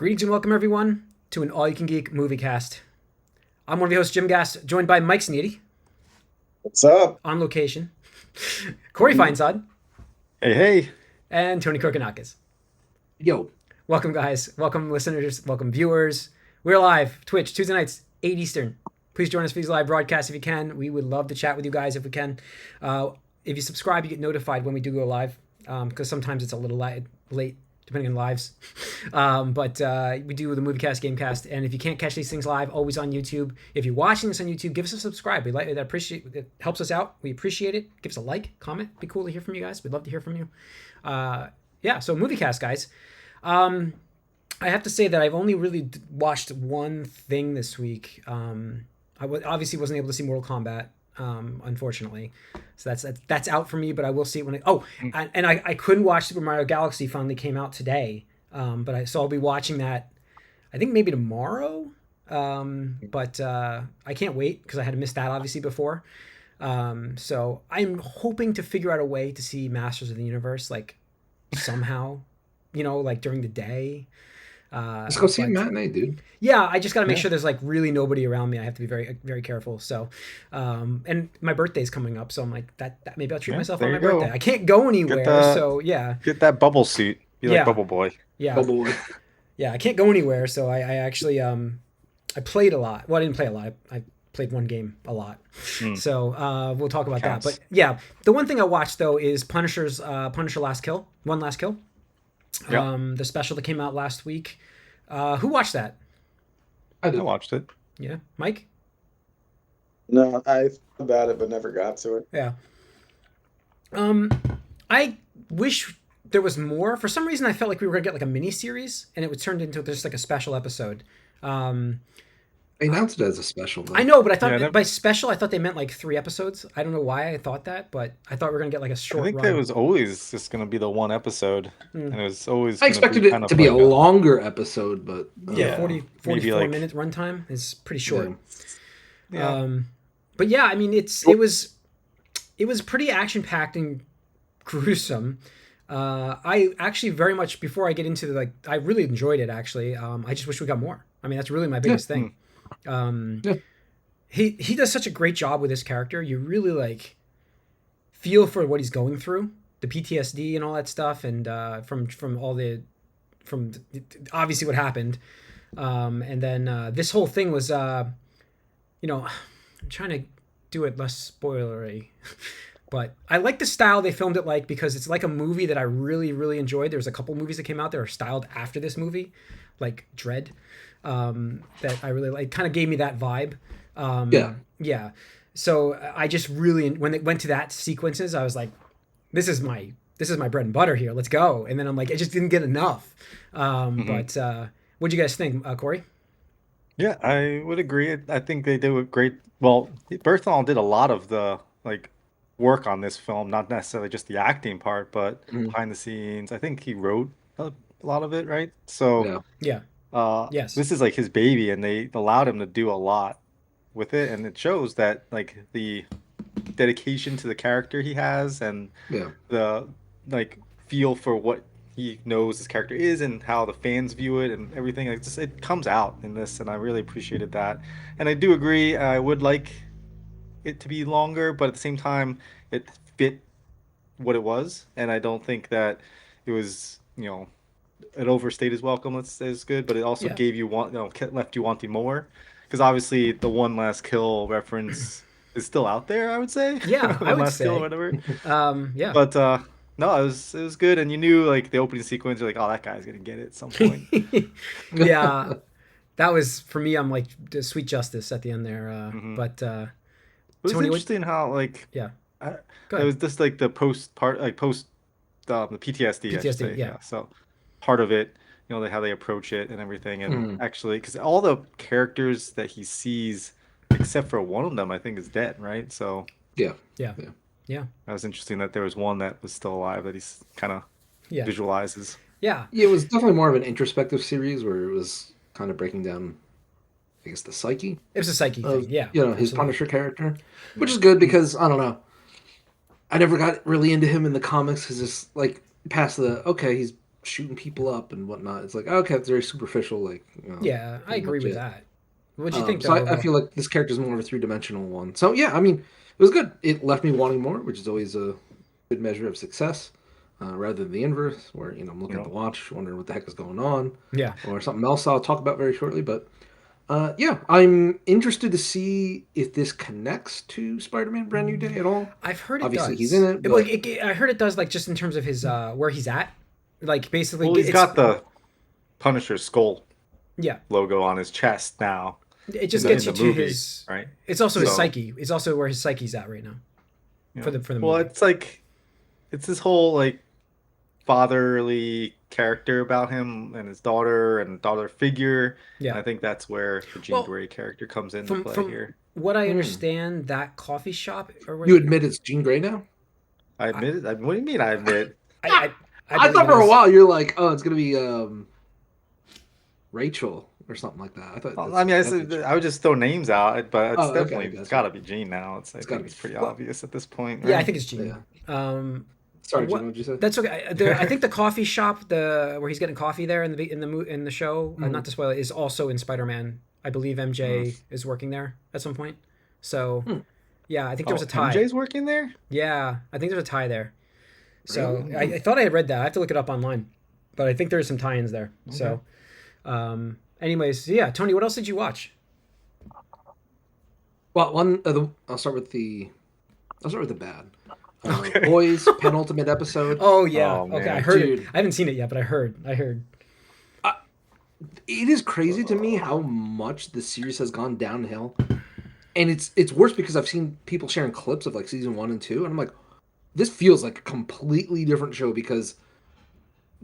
Greetings and welcome everyone to an all-you-can-geek Moviecast. I'm one of your hosts, Jim Gass, joined by Mike Sneedy. What's up? On location. Corey Feinsod. Hey, hey. And Tony Kokonakis. Yo. Welcome, guys. Welcome, listeners. Welcome, viewers. We're live, Twitch, Tuesday nights, 8 Eastern. Please join us for these live broadcasts if you can. We would love to chat with you guys if we can. If you subscribe, you get notified when we do go live, because sometimes it's a little late, depending on lives. But we do the Moviecast, Gamecast, and if you can't catch these things live, always on YouTube. If you're watching this on YouTube, give us a subscribe. We like that. It helps us out. We appreciate it. Give us a like, comment. It'd be cool to hear from you guys. We'd love to hear from you. So Moviecast, guys. I have to say that I've only really watched one thing this week. I obviously wasn't able to see Mortal Kombat, unfortunately. So that's out for me, but I will see it when I couldn't watch Super Mario Galaxy. Finally came out today, but I'll be watching that. I think maybe tomorrow. But I can't wait because I had missed that obviously before. So I'm hoping to figure out a way to see Masters of the Universe like somehow, like during the day. Let's go see a matinee, dude. Yeah, I just got to make sure there's like really nobody around me. I have to be very, very careful. So, and my birthday's coming up, so I'm like that maybe I'll treat myself on my birthday. I can't go anywhere, so yeah. Get that bubble suit. You're like Bubble Boy. Yeah. Bubble Boy. Yeah, I can't go anywhere, so I actually I played a lot. Well, I didn't play a lot. I played one game a lot. So we'll talk about that. But yeah, the one thing I watched though is Punisher Last Kill. One Last Kill. Yep. The special that came out last week. Who watched that? I watched it. Yeah, Mike? No, I thought about it but never got to it. Yeah. I wish there was more. For some reason, I felt like we were gonna get like a mini series, and it was turned into just like a special episode. They announced it as a special, though. I know, but I thought by special, I thought they meant like 3 episodes. I don't know why I thought that, but I thought we were gonna get like a short. I think that was always just gonna be the one episode, and it was always. I expected it to be a longer episode, but 44 minute runtime is pretty short. Yeah. But yeah, I mean, it was pretty action packed and gruesome. I actually very much before I get into I really enjoyed it actually. I just wish we got more. I mean, that's really my biggest thing. He does such a great job with this character. You really feel for what he's going through, the PTSD and all that stuff, and from obviously what happened, and then this whole thing was I'm trying to do it less spoilery. But I like the style they filmed it because it's like a movie that I really, really enjoyed. There's a couple movies that came out that are styled after this movie, like Dread, that I really like. Kind of gave me that vibe. Yeah. So I just really, when it went to that sequences, I was like, this is my bread and butter here. Let's go. And then I'm like, I just didn't get enough. But what'd you guys think, Corey? Yeah, I would agree. I think they did a great. Well, Berthon did a lot of the work on this film, not necessarily just the acting part, but behind the scenes. I think he wrote a lot of it, right? So yes, this is his baby, and they allowed him to do a lot with it, and it shows that the dedication to the character he has, and the feel for what he knows his character is and how the fans view it and everything. It comes out in this, and I really appreciated that. And I do agree, I would like it to be longer, but at the same time it fit what it was, and I don't think that it was it overstayed his welcome as good, but it also gave you left you wanting more, because obviously the One Last Kill reference is still out there, I would say. I would say kill or whatever. But no, it was good, and you knew the opening sequence, you're oh, that guy's gonna get it at some point. Yeah, that was for me. I'm like Sweet Justice at the end there, but it was interesting how it was just the post the PTSD. I should say. Yeah. So part of it, how they approach it and everything, and actually, because all the characters that he sees, except for one of them, I think is dead, right? So yeah. That was interesting that there was one that was still alive that he's kind of visualizes. Yeah, it was definitely more of an introspective series where it was kind of breaking down, I guess, the psyche. It was a psyche thing, yeah. His Punisher character, which is good because, I don't know, I never got really into him in the comics because it's past he's shooting people up and whatnot. It's like, okay, it's very superficial. Like, Yeah, I agree with that. What'd you think? So I feel like this character's more of a three-dimensional one. So yeah, I mean, it was good. It left me wanting more, which is always a good measure of success, rather than the inverse, where I'm looking at the watch, wondering what the heck is going on. Yeah. Or something else I'll talk about very shortly. But yeah, I'm interested to see if this connects to Spider-Man: Brand New Day at all. I've heard it Obviously, does. he's in it. But... I heard it does, like just in terms of his where he's at, like basically. Well, he's got the Punisher skull logo on his chest now. It just gets you to movie, his right. It's also his psyche. It's also where his psyche's at right now. For the well, movie. it's like it's this whole like fatherly character about him and his daughter and daughter figure. Yeah, and I think that's where the Jean Grey character comes into play here. What I understand, that coffee shop. You admit it's Jean Grey now? I admit it. What do you mean? I admit. I thought for a while you're like, oh, it's gonna be Rachel or something like that. I thought. Well, I mean, I would just throw names out, but it's definitely it's got to be Jean now. I think it's pretty obvious at this point. Right? Yeah, I think it's Jean. Yeah. Sorry, Jean, what did you say? That's okay. I think the coffee shop, where he's getting coffee there in the show, not to spoil it, is also in Spider-Man. I believe MJ is working there at some point. So, yeah, I think there was a tie. MJ's working there? Yeah, I think there's a tie there. So I thought I had read that. I have to look it up online, but I think there's some tie-ins there. Okay. So, anyways, yeah, Tony, what else did you watch? Well, I'll start with the bad. Boys penultimate episode. Oh yeah, okay. I heard it. I haven't seen it yet, but I heard. It is crazy to me how much the series has gone downhill, and it's worse because I've seen people sharing clips of like season 1 and 2, and I'm like, this feels like a completely different show because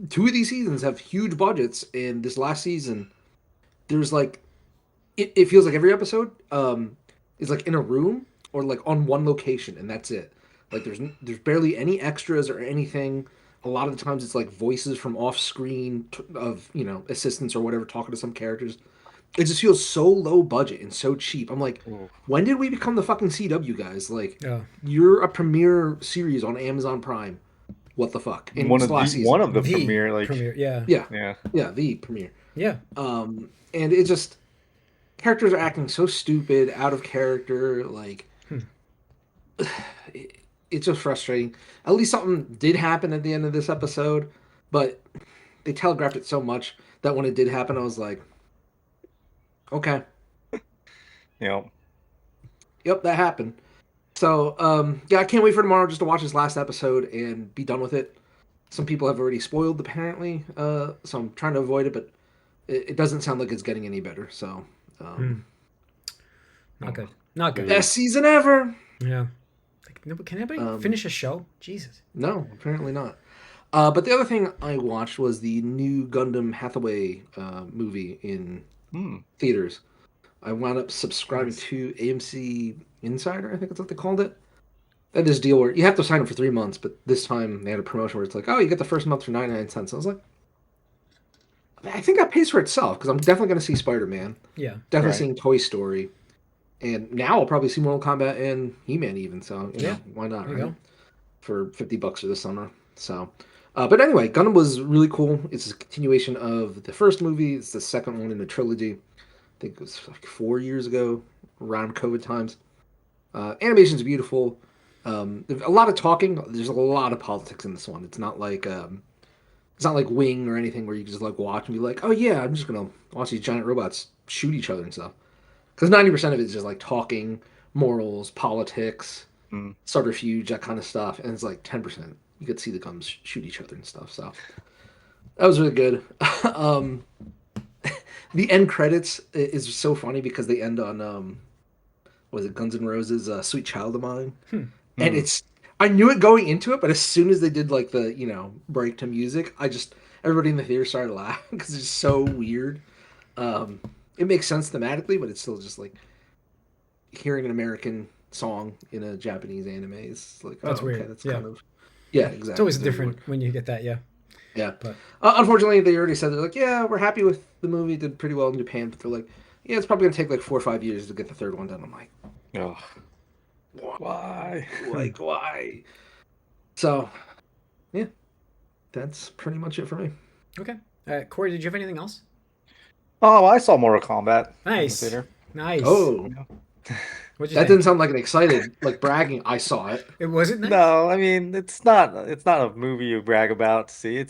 2 of these seasons have huge budgets, and this last season, there's like, it feels like every episode is like in a room or like on one location, and that's it. Like there's barely any extras or anything. A lot of the times it's like voices from off screen of assistants or whatever talking to some characters. It just feels so low budget and so cheap. I'm like, when did we become the fucking CW guys? Like, you're a premiere series on Amazon Prime. What the fuck? And one of the premiere, like premiere, yeah, the premiere. Yeah. And it just characters are acting so stupid, out of character, like. It's just frustrating. At least something did happen at the end of this episode, but they telegraphed it so much that when it did happen, I was like, okay. Yep, that happened. So, yeah, I can't wait for tomorrow just to watch this last episode and be done with it. Some people have already spoiled, apparently, so I'm trying to avoid it, but it doesn't sound like it's getting any better, so. Not good. Not good. Best season ever! Yeah. Can anybody finish a show? Jesus. No, apparently not. But the other thing I watched was the new Gundam Hathaway movie in theaters. I wound up subscribing to AMC Insider, I think that's what they called it. They had this deal where you have to sign up for 3 months, but this time they had a promotion where it's like, oh, you get the first month for 99 cents. I was like, I think that pays for itself because I'm definitely going to see Spider-Man. Yeah. Definitely seeing Toy Story. And now I'll probably see Mortal Kombat and He-Man even, so you know, why not, right? For $50 for this summer. So, but anyway, Gundam was really cool. It's a continuation of the first movie. It's the second one in the trilogy. I think it was like 4 years ago, around COVID times. Animation's beautiful. There's a lot of talking. There's a lot of politics in this one. It's not like Wing or anything where you can just like watch and be like, oh yeah, I'm just gonna watch these giant robots shoot each other and stuff. Because 90% of it is just like talking, morals, politics, subterfuge, that kind of stuff. And it's like 10%. You could see the guns shoot each other and stuff. So that was really good. The end credits is so funny because they end on, was it Guns N' Roses' Sweet Child of Mine? And I knew it going into it, but as soon as they did like the, break to music, everybody in the theater started laughing because it's so weird. It makes sense thematically, but it's still just like hearing an American song in a Japanese anime is like, that's weird. Okay, that's kind of exactly. It's always different when you get that, yeah. But unfortunately, they already said they're like, yeah, we're happy with the movie. It did pretty well in Japan, but they're like, yeah, it's probably gonna take like 4 or 5 years to get the third one done. I'm like, why? Like why? So, yeah, that's pretty much it for me. Okay. Corey, did you have anything else? Oh, I saw Mortal Kombat. Nice. In the theater. Nice. Oh. What'd you That think? didn't sound like an excited, like bragging. I saw it. It wasn't nice? No, I mean it's not a movie you brag about to see.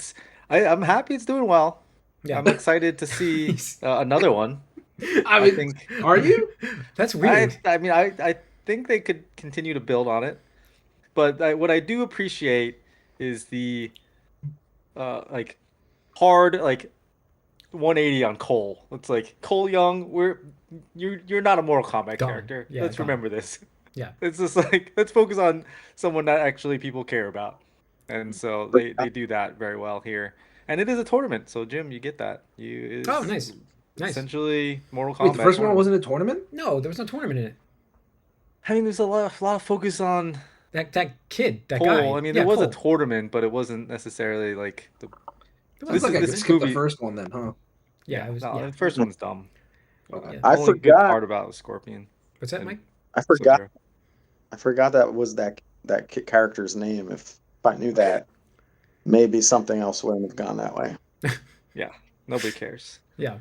I'm happy it's doing well. Yeah. I'm excited to see Nice. another one. I mean, think are you? That's weird. I think they could continue to build on it. But what I do appreciate is the like hard like 180 on Cole. It's like Cole Young, you're not a Mortal Kombat Gone. character. Yeah, Let's gone. remember this. Yeah. It's just like let's focus on someone that actually people care about. And so they do that very well here. And it is a tournament, so Jim, you get that. Oh, nice. Nice. Essentially Mortal Kombat. Wait, the first one tournament. wasn't a tournament? No, there was no tournament in it. I mean, there's a lot of focus on That kid, that Cole. guy. I mean, yeah, there was a Cole. tournament, but it wasn't necessarily like the. It It's was- like I this skipped the movie- first one then, huh? Yeah, it was. No, Yeah. the first one's dumb. Okay. Yeah. I The only good forgot. part about it was Scorpion. What's that, And Mike? I forgot. Sub-Zero. I forgot that was that character's name. If I knew that, maybe something else wouldn't have gone that way. Yeah, nobody cares. Yeah.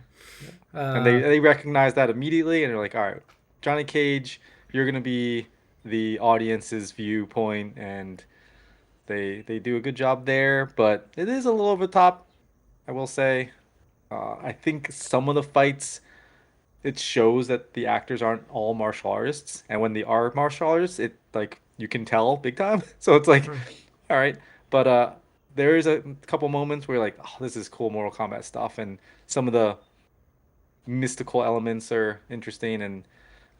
And they recognize that immediately, and they're like, all right, Johnny Cage, you're gonna be the audience's viewpoint, and they do a good job there. But it is a little over the top, I will say. I think some of the fights, it shows that the actors aren't all martial artists, and when they are martial artists, it like you can tell big time. So it's like, all right, but there is a couple moments where you're like, oh, this is cool Mortal Kombat stuff, and some of the mystical elements are interesting, and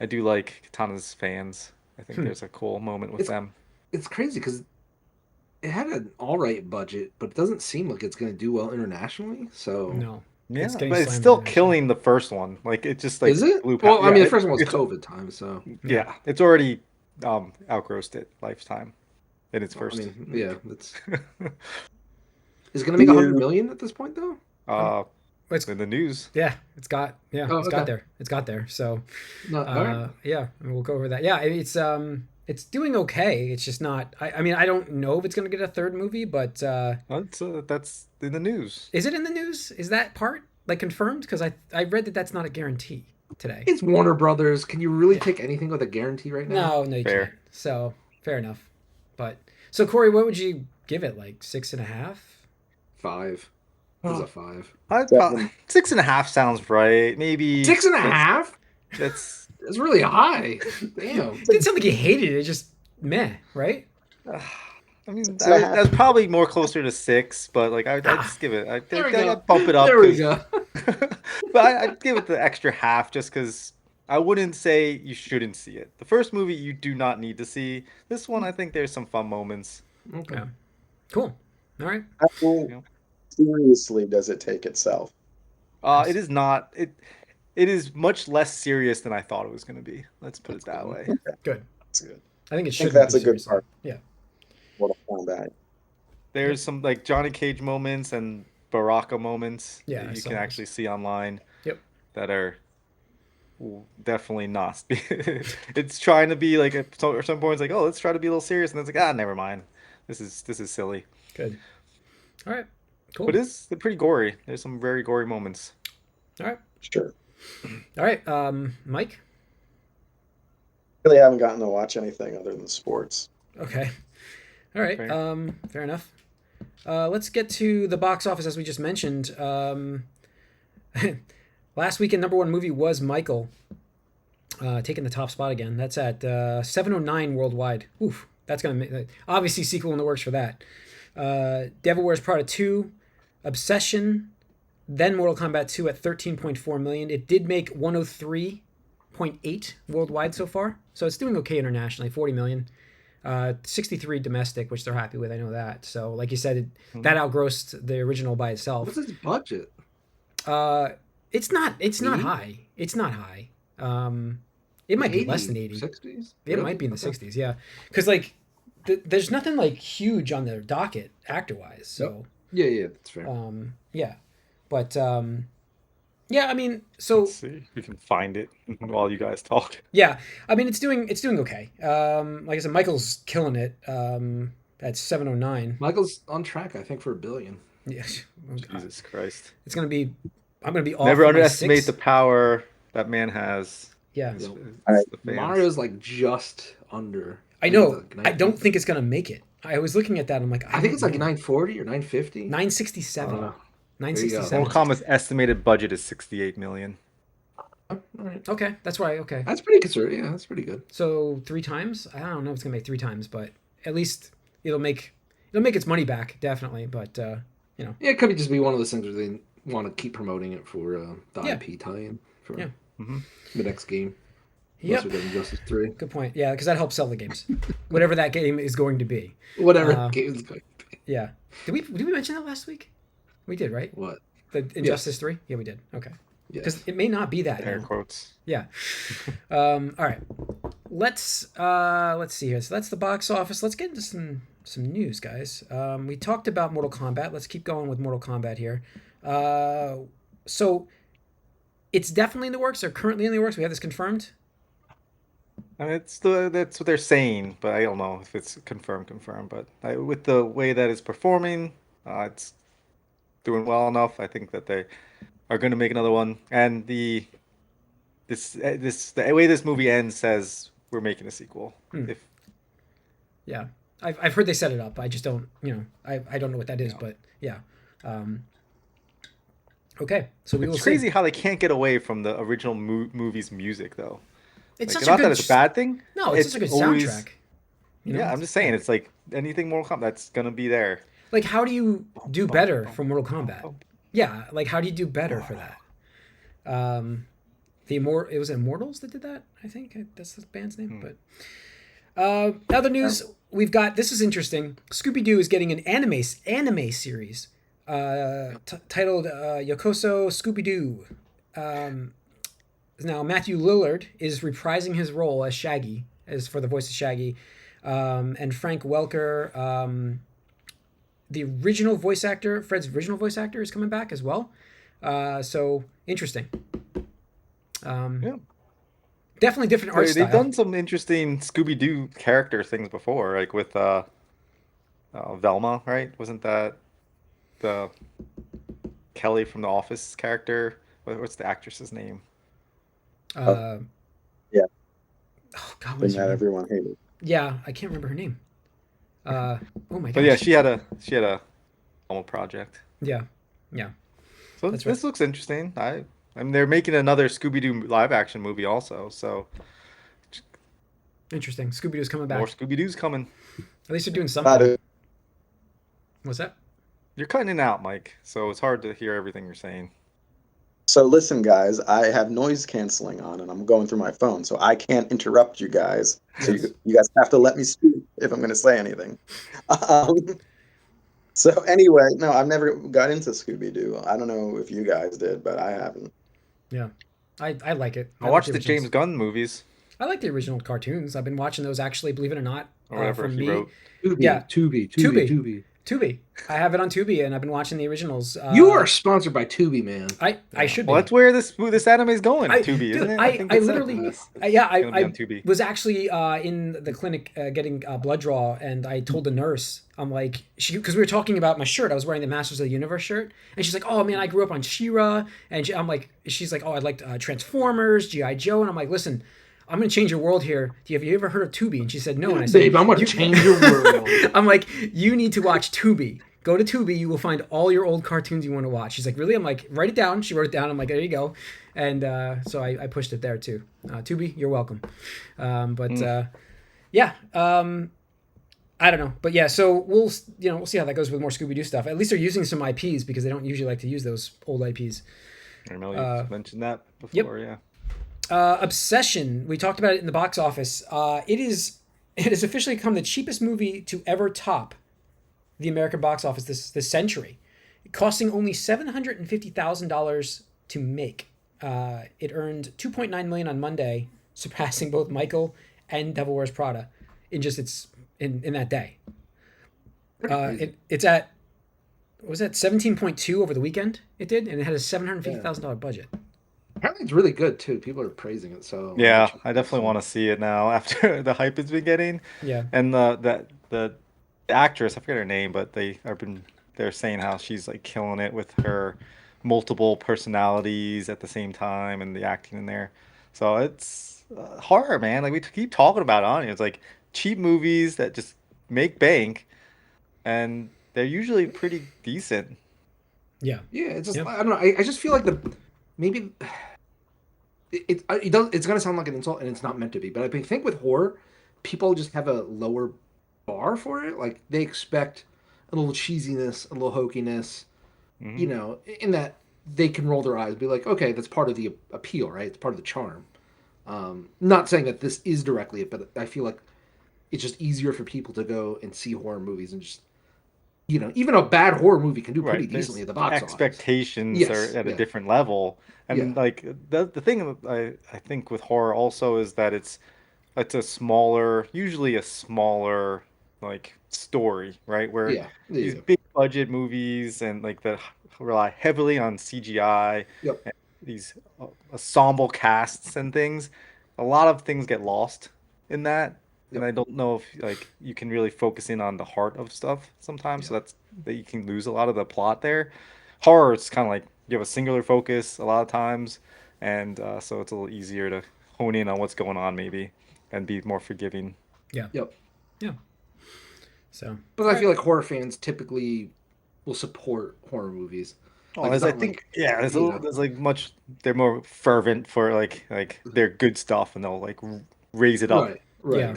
I do like Katana's fans. I think there's a cool moment with them. It's crazy because it had an all right budget, but it doesn't seem like it's going to do well internationally. So no. Yeah, getting but it's slammed still internationally. killing the first one. Like it just like is it? blew Well, past- I mean, yeah, the first one was it's- COVID time, so Yeah, it's already outgrossed it lifetime in its I first. mean, yeah, that's. Is it going to make 100 million at this point though? It's, in the news. yeah, it's got okay. there. It's got there. So No, all right. yeah, I mean, we'll go over that. Yeah, it's doing okay. It's just not. I mean, I don't know if it's going to get a third movie, but That's in the news. is it in the news? Is that part like confirmed? Because I read that that's not a guarantee today. It's Warner Brothers. Can you really take anything with a guarantee right now? No, you Fair. can't. So fair enough. But so Corey, what would you give it? Like 6.5? 5. It was a 5. 6.5 sounds right. Maybe 6.5? That's That's really high. Damn. It didn't sound like you hated it. It's just meh, right? I mean, Six and a half. that's probably more closer to 6, but like I'd just give it. There we I'd go. bump it up. There we 'cause- go. but I'd give it the extra half just because I wouldn't say you shouldn't see it. The first movie you do not need to see. This one, I think there's some fun moments. Okay. Yeah. Cool. All right. How seriously does it take itself? It is not. It is much less serious than I thought it was going to be. Let's put it that way. Good. That's good. I think it I should. think that's be a good seriously. part. Yeah. Mortal Kombat. There's some like Johnny Cage moments and Baraka moments Yeah, I that you saw can those. actually see online. Yep. That are definitely not. It's trying to be like at some points like, oh, let's try to be a little serious, and it's like, never mind. This is silly. Good. All right. Cool. But it's pretty gory. There's some very gory moments. All right. Sure. All right. Mike. Really haven't gotten to watch anything other than sports. Okay. All right. Fair. Fair enough. Let's get to the box office as we just mentioned. Last weekend, number one movie was Michael, taking the top spot again. That's at 709 worldwide. Oof, that's gonna make obviously sequel in the works for that. Devil Wears Prada 2, Obsession, then Mortal Kombat 2 at 13.4 million. It did make 103.8 worldwide so far, so it's doing okay internationally. 40 million. 63 domestic, which they're happy with. I know that. So, like you said, that outgrossed the original by itself. What's its budget? It's not 80? high. It's not high. It might be less than 80. 60s? It might be in the 60s, yeah. Because like, there's nothing like huge on their docket actor wise. So Yeah, that's fair. yeah, but yeah. I mean, so Let's see if we can find it while you guys talk. yeah. I mean, it's doing okay. Like I said, Michael's killing it. At 709. Michael's on track, I think, for $1 billion. Yeah. Oh, Jesus Christ. It's gonna be. I'm gonna be off. Never my underestimate 6. the power that man has. Yeah. It's the fans. Mario's like just under. I know. I don't think it's gonna make it. I was looking at that. I'm like, I think it's like 940 or 950. 967. 967. Mortal Kombat's estimated budget is 68 million. All right. Okay, that's right. Okay, That's pretty conservative. Yeah, that's pretty good. so 3 times. I don't know if it's gonna make 3 times, but at least it'll make its money back, definitely. But you know, Yeah, it could just be one of those things where they want to keep promoting it for the Yeah. IP tie-in for Yeah. the next game. Yep. Unless we're getting Justice 3. Good point. Yeah, because that helps sell the games, whatever that game is going to be. Whatever game is going to be. Yeah. Did we mention that last week? We did, right? What? The Injustice 3? Yeah, we did. Okay. Yes. Because it may not be that. Air now. quotes. Yeah. All right. Let's see here. So that's the box office. Let's get into some news, guys. We talked about Mortal Kombat. Let's keep going with Mortal Kombat here. So it's definitely in the works, or currently in the works. We have this confirmed. That's what they're saying, but I don't know if it's confirmed. But with the way that it's performing, it's doing well enough. I think that they are going to make another one. And the way this movie ends says we're making a sequel. Yeah, I've heard they set it up. I just don't, I don't know what that is, but yeah. Okay, so we will It's see. crazy how they can't get away from the original movie's music, though. It's Like, such not a good. that it's a bad thing. No, it's such a good always- soundtrack. You know? Yeah, I'm just saying, it's like anything Mortal Kombat that's gonna be there. Like, how do you do better from Mortal Kombat? Yeah, like how do you do better for that? It was Immortals that did that. I think that's the band's name. But other news we've got. This is interesting. Scooby-Doo is getting an anime series titled Yokoso Scooby-Doo. Now Matthew Lillard is reprising his role as Shaggy, as for the voice of Shaggy, and Frank Welker. The original voice actor, Fred's original voice actor, is coming back as well. So interesting. Yeah. Definitely different art style. They've done some interesting Scooby-Doo character things before, like with Velma, right? Wasn't that the Kelly from The Office character? What's the actress's name? Yeah. Oh God, Thing that everyone hated. Yeah, I can't remember her name. Oh my God. But yeah, she had a Velma project. Yeah. So That's this looks interesting. I mean, they're making another Scooby-Doo live action movie also, so Interesting. Scooby-Doo's coming back. more Scooby-Doo's coming. At least they're doing something. What's that? You're cutting it out, Mike, so it's hard to hear everything you're saying. So listen, guys, I have noise canceling on, and I'm going through my phone, so I can't interrupt you guys. So you guys have to let me speak if I'm going to say anything. So anyway, no, I've never got into Scooby-Doo. I don't know if you guys did, but I haven't. Yeah. I like it. I watched like the originals. James Gunn movies. I like the original cartoons. I've been watching those actually, believe it or not. Or whatever from he me. wrote. Tubi, Yeah. Tubi. Tubi. I have it on Tubi, and I've been watching the originals. You are sponsored by Tubi, man. I should be. Well, that's where this anime is going. Tubi, dude, isn't it? I think that's literally, it. I gonna be on Tubi. was actually in the clinic getting blood draw, and I told the nurse, I'm like, because we were talking about my shirt. I was wearing the Masters of the Universe shirt, and she's like, "Oh man, I grew up on She-Ra," and she's like, "Oh, I liked Transformers, G.I. Joe," and I'm like, "Listen, I'm gonna change your world here. Have you ever heard of Tubi?" And she said, "No," and I said, Babe, I'm gonna change your world. I'm like, "You need to watch Tubi. Go to Tubi. You will find all your old cartoons you want to watch." She's like, "Really?" I'm like, "Write it down." She wrote it down. I'm like, "There you go." And so I pushed it there too. Tubi, you're welcome. Yeah. I don't know, but yeah. So we'll see how that goes with more Scooby-Doo stuff. At least they're using some IPs because they don't usually like to use those old IPs. I know you mentioned that before. Yep. Yeah. Obsession. We talked about it in the box office. It has officially become the cheapest movie to ever top the American box office this century, costing only $750,000 to make. It earned $2.9 million on Monday, surpassing both Michael and Devil Wears Prada in just in that day. It's at, what was that, 17.2 over the weekend? It did, and it had a $750,000 budget. Apparently, it's really good too. People are praising it. So Yeah, I definitely want to see it now after the hype it's been getting. Yeah. And the actress, I forget her name, but they have been they're saying how she's like killing it with her multiple personalities at the same time and the acting in there. So it's horror, man. Like we keep talking about it on here. It's like cheap movies that just make bank, and they're usually pretty decent. Yeah. Yeah, it's just I don't know. I just feel like maybe it's gonna sound like an insult, and it's not meant to be. But I think with horror, people just have a lower bar for it. Like they expect a little cheesiness, a little hokiness, you know, in that they can roll their eyes and be like, okay, that's part of the appeal, right? It's part of the charm. Not saying that this is directly it, but I feel like it's just easier for people to go and see horror movies and just, you know, even a bad horror movie can do pretty decently at the box office. Expectations are at a different level. And like the thing I think with horror also is that it's a smaller, usually a smaller like story, right? Where these big budget movies and like that rely heavily on CGI, and these ensemble casts and things, a lot of things get lost in that. And I don't know if like you can really focus in on the heart of stuff sometimes, so that you can lose a lot of the plot there. Horror, it's kind of like you have a singular focus a lot of times, and so it's a little easier to hone in on what's going on maybe and be more forgiving. Yeah. So, but I feel like horror fans typically will support horror movies. Like, I think there's like much they're more fervent for like their good stuff, and they'll like raise it up. Right.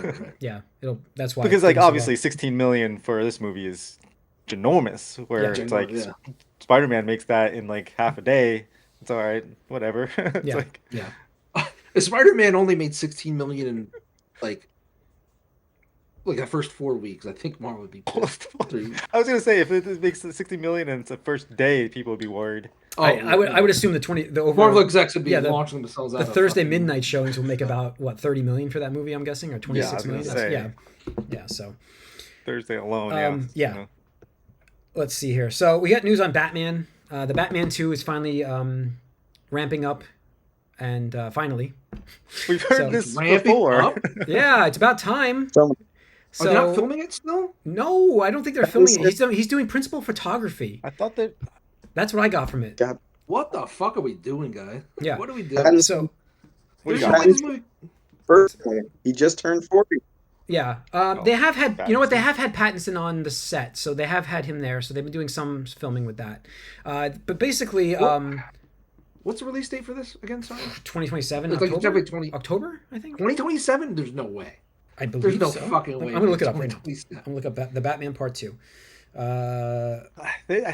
That's why. Because like obviously 16 million for this movie is ginormous. Where it's like Spider-Man makes that in like half a day. It's all right, whatever. Spider-Man only made 16 million in like the first 4 weeks. I think Marvel would be pissed. I was gonna say if it makes 60 million and it's the first day, people would be worried. I would assume the overall Marvel execs would be launching themselves out. The Thursday midnight showings will make about 30 million for that movie, I'm guessing, or 26 million. So Thursday alone. Let's see here. So we got news on Batman. The Batman 2 is finally ramping up, and finally we've heard this before. Yeah, it's about time. So, are they not filming it still? No, I don't think they're filming it. He's doing principal photography. I thought that. That's what I got from it. God. What the fuck are we doing, guy? Yeah. What are we doing? So, first, he just turned 40. Yeah. They have had, you know what? They have had Pattinson on the set, so they have had him there. So they've been doing some filming with that. But basically, what's the release date for this again? Sorry. 2027. It's October? like October, I think. 2027. There's no way. I believe there's no fucking way. I'm gonna look it up right now. I'm gonna look up the Batman Part 2. I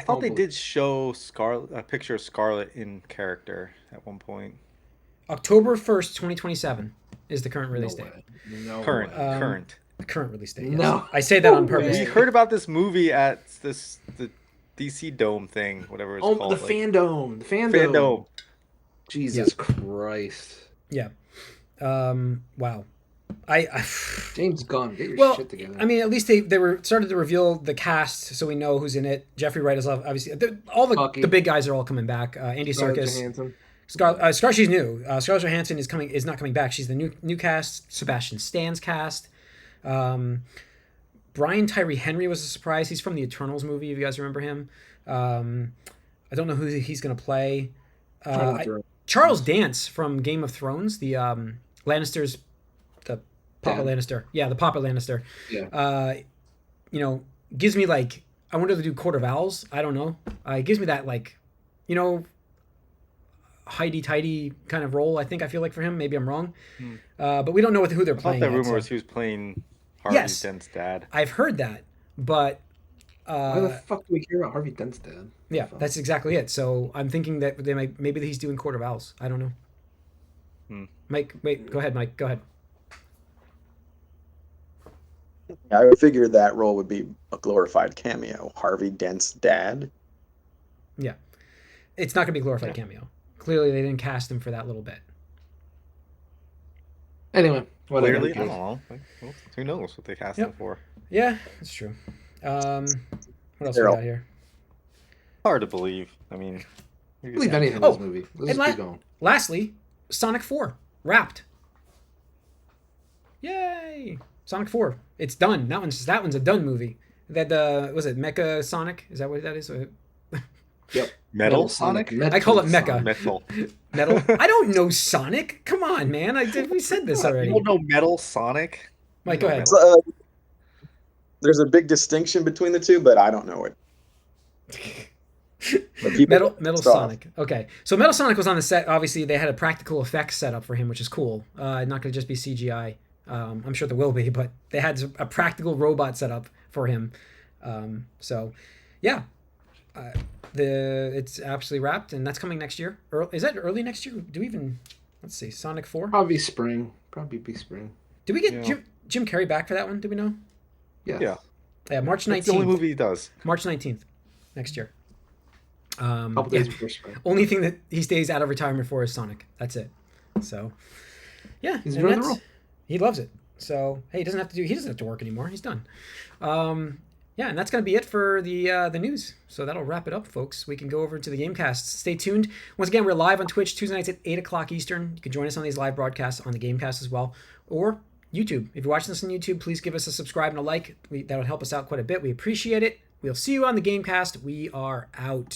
thought they did show a picture of Scarlet in character at one point. October 1st, 2027 is the current release date. Current release date. Yes. No, I say that on purpose. We heard about this movie at the DC Dome thing, whatever it's called. The Fandome. The Fandome. Jesus Christ. Yeah. Wow. James Gunn, get your shit together. I mean, at least they were started to reveal the cast, so we know who's in it. Jeffrey Wright is obviously all the big guys are all coming back. Andy Serkis, she's new. Scarlett Johansson is not coming back. She's the new cast. Sebastian Stan's cast. Brian Tyree Henry was a surprise. He's from the Eternals movie. If you guys remember him, I don't know who he's going to play. Charles Dance from Game of Thrones, the Lannisters. Papa Lannister. Yeah, the Papa Lannister. Yeah. Gives me like, I wonder if they do Court of Owls. I don't know. It gives me that like, hidey-tidy kind of role, I feel like for him. Maybe I'm wrong. But we don't know who they're playing. I thought the rumor was he was playing Harvey Dent's dad. I've heard that, but... why the fuck do we care about Harvey Dent's dad? Yeah, that's exactly it. So I'm thinking that maybe he's doing Court of Owls. I don't know. Mike, wait, go ahead, Mike. Go ahead. I would figure that role would be a glorified cameo. Harvey Dent's dad. Yeah. It's not going to be a glorified cameo. Clearly, they didn't cast him for that little bit. Anyway. Clearly, I don't know. Who knows what they cast him for? Yeah, that's true. What else we got here? Hard to believe. I mean... believe anything in this movie. Let's keep going. Lastly, Sonic 4. Wrapped. Yay! Sonic 4. It's done. That one's a done movie. That was it Mecha Sonic? Is that what that is? Yep. Metal Sonic? I call it Mecha. Metal. Metal. I don't know Sonic. Come on, man. We said this already. You don't know Metal Sonic? Mike, go ahead. There's a big distinction between the two, but I don't know it. Metal Sonic. Okay, so Metal Sonic was on the set. Obviously, they had a practical effects set up for him, which is cool. Not going to just be CGI. I'm sure there will be, but they had a practical robot set up for him. So, yeah, it's absolutely wrapped, and that's coming next year. Is that early next year? Do we even? Let's see, Sonic 4. Probably spring. Probably be spring. Did we get Jim Carrey back for that one? Do we know? Yeah. Yeah, March 19th. That's the only movie he does. March 19th, next year. Couple days before spring. Only thing that he stays out of retirement for is Sonic. That's it. So, yeah, he's running the role. He loves it. So, hey, he doesn't have to work anymore. He's done. Yeah, and that's going to be it for the news. So that'll wrap it up, folks. We can go over to the Gamecast. Stay tuned. Once again, we're live on Twitch Tuesday nights at 8 o'clock Eastern. You can join us on these live broadcasts on the Gamecast as well, or YouTube. If you're watching this on YouTube, please give us a subscribe and a like. That would help us out quite a bit. We appreciate it. We'll see you on the Gamecast. We are out.